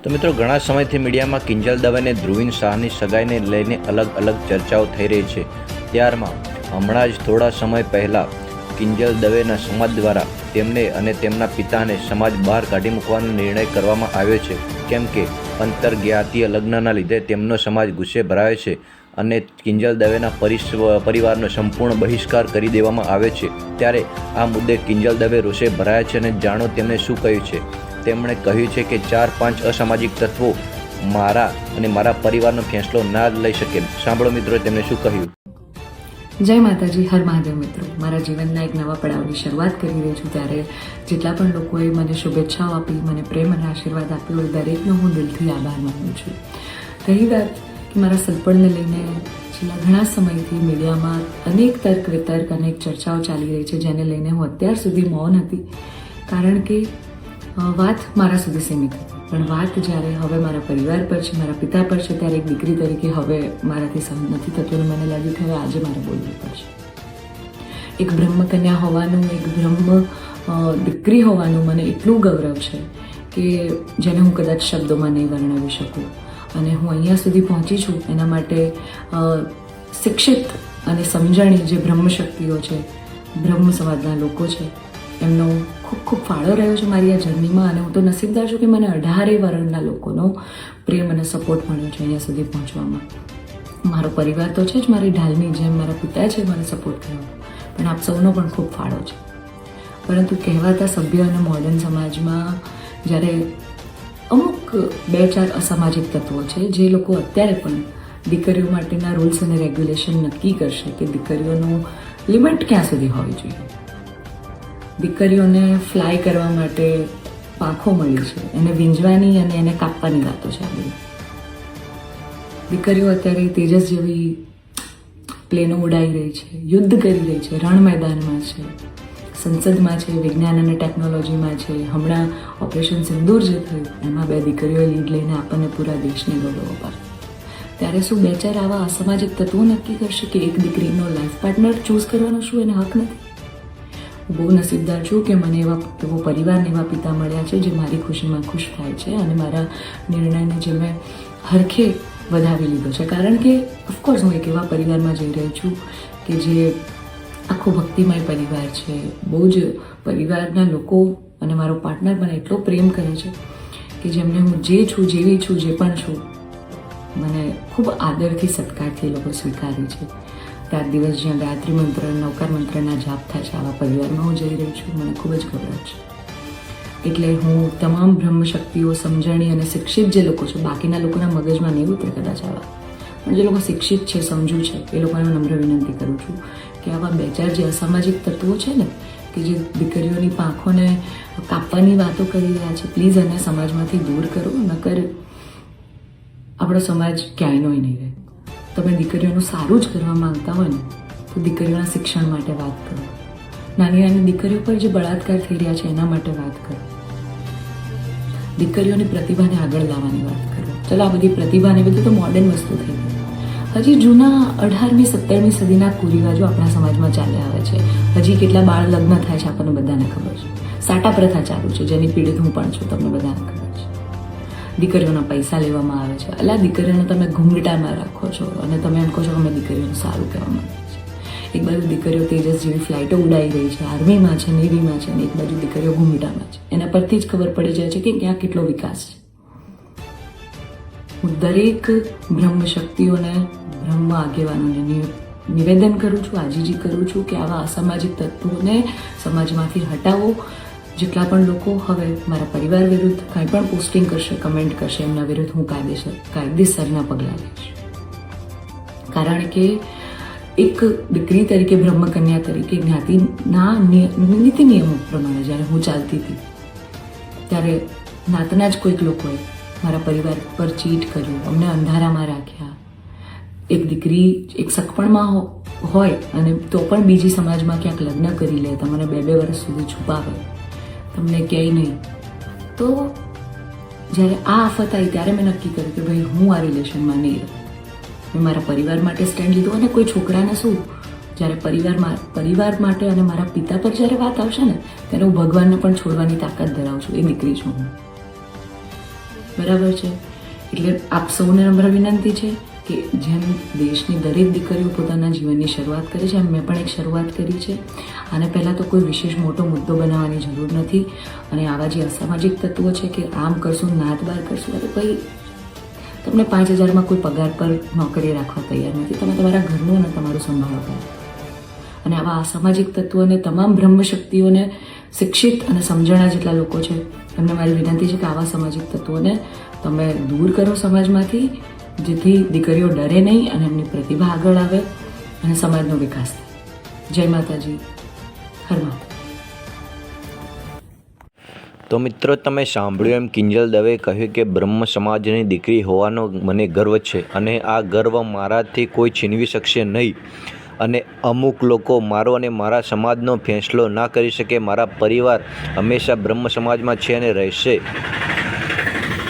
તો મિત્રો, ઘણા સમયથી મીડિયામાં કિંજલ દવે અને ધ્રુવીન શાહની સગાઈને લઈને અલગ અલગ ચર્ચાઓ થઈ રહી છે. ત્યારમાં હમણાં જ થોડા સમય પહેલાં કિંજલ દવેના સમાજ દ્વારા તેમને અને તેમના પિતાને સમાજ બહાર કાઢી મૂકવાનો નિર્ણય કરવામાં આવ્યો છે. કેમ કે અંતરજ્ઞાતીય લગ્નના લીધે તેમનો સમાજ ગુસ્સે ભરાયો છે અને કિંજલ દવેના પરિવારનો સંપૂર્ણ બહિષ્કાર કરી દેવામાં આવ્યો છે. ત્યારે આ મુદ્દે કિંજલ દવે રોષે ભરાયા છે અને જાણો તેમણે શું કહ્યું છે. તેમણે કહ્યું છે કે 4-5 અસામાજિક તત્વો મારા અને મારા પરિવારનો ફેંસલો ના લઈ શકે. સાંભળો મિત્રો, તેમણે શું કહ્યું. જય માતાજી, હર મહાદેવ. મિત્રો, મારા જીવનના એક નવા પડાવની શરૂઆત કરી રહી છું. ત્યારે જેટલા પણ લોકોએ મને શુભેચ્છાઓ આપી, મને પ્રેમ અને આશીર્વાદ આપ્યો, એ દરેકનો હું દિલથી આભાર માનું છું. રહી વાત કે મારા સલપણને લઈને છેલ્લા ઘણા સમયથી મીડિયામાં અનેક તર્ક વિતર્ક, અનેક ચર્ચાઓ ચાલી રહી છે, જેને લઈને હું અત્યાર સુધી મૌન હતી. કારણ કે વાત મારા સુધી સીમિત હતી. પણ વાત જ્યારે હવે મારા પરિવાર પર છે, મારા પિતા પર છે, ત્યારે એક દીકરી તરીકે હવે મારાથી સહન નથી થતું અને મને લાગ્યું કે હવે આજે મારે બોલવું પડશે. એક બ્રહ્મકન્યા હોવાનું, એક બ્રહ્મ દીકરી હોવાનું મને એટલું ગૌરવ છે કે જેને હું કદાચ શબ્દોમાં નહીં વર્ણવી શકું. અને હું અહીંયા સુધી પહોંચી છું એના માટે શિક્ષિત અને સમજણી જે બ્રહ્મશક્તિઓ છે, બ્રહ્મ સમાજના લોકો છે, એમનો ખૂબ ખૂબ ફાળો રહ્યો છે મારી આ જર્નીમાં. અને હું તો નસીબદાર છું કે મને 18 વર્ણના લોકોનો પ્રેમ અને સપોર્ટ મળ્યો છે અહીંયા સુધી પહોંચવામાં. મારો પરિવાર તો છે જ, મારી ઢાલની જેમ મારા પિતા છે મને સપોર્ટ કર્યો, પણ આપ સૌનો પણ ખૂબ ફાળો છે. પરંતુ કહેવાતા સભ્ય અને મોડર્ન સમાજમાં જ્યારે અમુક 2-4 અસામાજિક તત્વો છે જે લોકો અત્યારે પણ દીકરીઓ માટેના રૂલ્સ અને રેગ્યુલેશન નક્કી કરશે કે દીકરીઓનું લિમિટ ક્યાં સુધી હોવી જોઈએ. દીકરીઓને ફ્લાય કરવા માટે પાંખો મળી છે, એને વીંજવાની અને એને કાપવાની વાતો છે. આ બધી દીકરીઓ અત્યારે તેજસ જેવી પ્લેનો ઉડાઈ રહી છે, યુદ્ધ કરી રહી છે, રણ મેદાનમાં છે, સંસદમાં છે, વિજ્ઞાન અને ટેકનોલોજીમાં છે. હમણાં ઓપરેશન સિંદૂર જે થયું એમાં 2 દીકરીઓએ લીડ લઈને આપણને પૂરા દેશને ગૌરવ અપાવ્યું. ત્યારે શું 2-4 આવા અસામાજિક તત્વો નક્કી કરશે કે એક દીકરીનો લાઈફ પાર્ટનર ચૂઝ કરવાનો શું એને હક નથી? બહુ નસીબદાર છું કે મને એવો પરિવારને એવા પિતા મળ્યા છે જે મારી ખુશીમાં ખુશ થાય છે અને મારા નિર્ણયને જે મેં હરખે વધાવી લીધો છે. કારણ કે ઓફકોર્સ હું એક એવા પરિવારમાં જઈ રહી છું કે જે આખો ભક્તિમય પરિવાર છે. બહુ જ પરિવારના લોકો અને મારો પાર્ટનર મને એટલો પ્રેમ કરે છે કે જેમને હું જે છું, જેવી છું, જે પણ છું, મને ખૂબ આદરથી, સત્કારથી એ લોકો સ્વીકારે છે. રાત દિવસ જ્યાં ગાયત્રી મંત્ર, નવકાર મંત્રના જાપ થાય છે, આવા પરિવારમાં હું જઈ રહી છું. મને ખૂબ જ ગૌરવ છે. એટલે હું તમામ બ્રહ્મશક્તિઓ, સમજણી અને શિક્ષિત જે લોકો છે, બાકીના લોકોના મગજમાં નહીં ઉતરે કદાચ આવા, પણ જે લોકો શિક્ષિત છે, સમજુ છે, એ લોકોને નમ્ર વિનંતી કરું છું કે આવા 2-4 જે અસામાજિક તત્વો છે ને, કે જે દીકરીઓની પાંખોને કાપવાની વાતો કરી રહ્યા છે, પ્લીઝ એને સમાજમાંથી દૂર કરો. નકર આપણો સમાજ ક્યાંયનો નહીં રહે. તમે દીકરીઓનું સારું જ કરવા માંગતા હોય ને તો દીકરીઓના શિક્ષણ માટે વાત કરો. નાની નાની દીકરીઓ પર જે બળાત્કાર થઈ રહ્યા છે એના માટે વાત કરો. દીકરીઓની પ્રતિભાને આગળ લાવવાની વાત કરો. ચલો, આ બધી પ્રતિભાને બધું તો મોડર્ન વસ્તુ થઈ ગઈ. હજી જૂના 18મી 17મી સદીના કુરિવાજો આપણા સમાજમાં ચાલ્યા આવે છે. હજી કેટલા બાળ લગ્ન થાય છે આપણને બધાને ખબર છે. સાટા પ્રથા ચાલુ છે જેની પીડિત હું પણ છું, તમને બધાને ખબર છે. દીકરીઓના પૈસા લેવામાં આવે છે. અલા, દીકરીઓને તમે ઘૂંઘટામાં રાખો છો અને તમે એમ કહો છો કે અમે દીકરીઓનું સારું કહેવા માંગીએ છીએ. એક બાજુ દીકરીઓ તેજસ જેવી ફ્લાઇટો ઉડાઈ રહી છે, આર્મીમાં છે, નેવીમાં છે, અને એક બાજુ દીકરીઓ ઘૂંઘટામાં છે. એના પરથી જ ખબર પડી જાય છે કે ક્યાં કેટલો વિકાસ છે. હું દરેક બ્રહ્મ શક્તિઓને, બ્રહ્મ આગેવાનોને નિવેદન કરું છું, આજીજી કરું છું કે આવા અસામાજિક તત્વોને સમાજમાંથી હટાવો. જેટલા પણ લોકો હવે મારા પરિવાર વિરુદ્ધ કંઈ પણ પોસ્ટિંગ કરશે, કમેન્ટ કરશે, એમના વિરુદ્ધ હું કાયદેસરના પગલાં લઈશ. કારણ કે એક દીકરી તરીકે, બ્રહ્મકન્યા તરીકે, જ્ઞાતિના નીતિ નિયમો પ્રમાણે જ્યારે હું ચાલતી હતી ત્યારે નાતના જ કોઈક લોકોએ મારા પરિવાર પર ચીટ કર્યું, અમને અંધારામાં રાખ્યા. એક દીકરી એક સગપણમાં હોય અને તો પણ બીજી સમાજમાં ક્યાંક લગ્ન કરી લે, તમને 2-2 વર્ષ સુધી છુપાવે, તમને ક્યાંય નહીં. તો જ્યારે આ આફત આવી ત્યારે મેં નક્કી કર્યું કે ભાઈ હું આ રિલેશનમાં નહીં રહું. મેં મારા પરિવાર માટે સ્ટેન્ડ લીધું. અને કોઈ છોકરાને શું, જ્યારે પરિવાર માટે અને મારા પિતા પર જ્યારે વાત આવશે ને ત્યારે હું ભગવાનને પણ છોડવાની તાકાત ધરાવું છું. એ દીકરી છું હું. બરાબર છે. એટલે આપ સૌને નમ્ર વિનંતી છે કે જેમ દેશની દરેક દીકરીઓ પોતાના જીવનની શરૂઆત કરે છે એમ મેં પણ એક શરૂઆત કરી છે. આને પહેલાં તો કોઈ વિશેષ મોટો મુદ્દો બનાવવાની જરૂર નથી. અને આવા જે અસામાજિક તત્વો છે કે આમ કરશું નાત બાર કરશું, અરે ભાઈ તમને 5,000માં કોઈ પગાર પર નોકરી રાખવા તૈયાર નથી. તમે તમારા ઘરનું અને તમારું સંભાળો કરો. અને આવા અસામાજિક તત્વોને તમામ બ્રહ્મ શક્તિઓને શિક્ષિત અને સમજણા જેટલા લોકો છે એમને મારી વિનંતી છે કે આવા સામાજિક તત્વોને તમે દૂર કરો સમાજમાંથી, જેથી દીકરીઓ ડરે નહીં અને એમની પ્રતિભા આગળ આવે અને સમાજનો વિકાસ થાય. જય માતાજી, હર માતા. તો મિત્રો, તમે સાંભળ્યું એમ કિંજલ દવે કહ્યું કે બ્રહ્મ સમાજની દીકરી હોવાનો મને ગર્વ છે અને આ ગર્વ મારાથી કોઈ છીનવી શકશે નહીં. અને અમુક લોકો મારો અને મારા સમાજનો ફેંસલો ના કરી શકે. મારા પરિવાર હંમેશા બ્રહ્મ સમાજમાં છે અને રહેશે.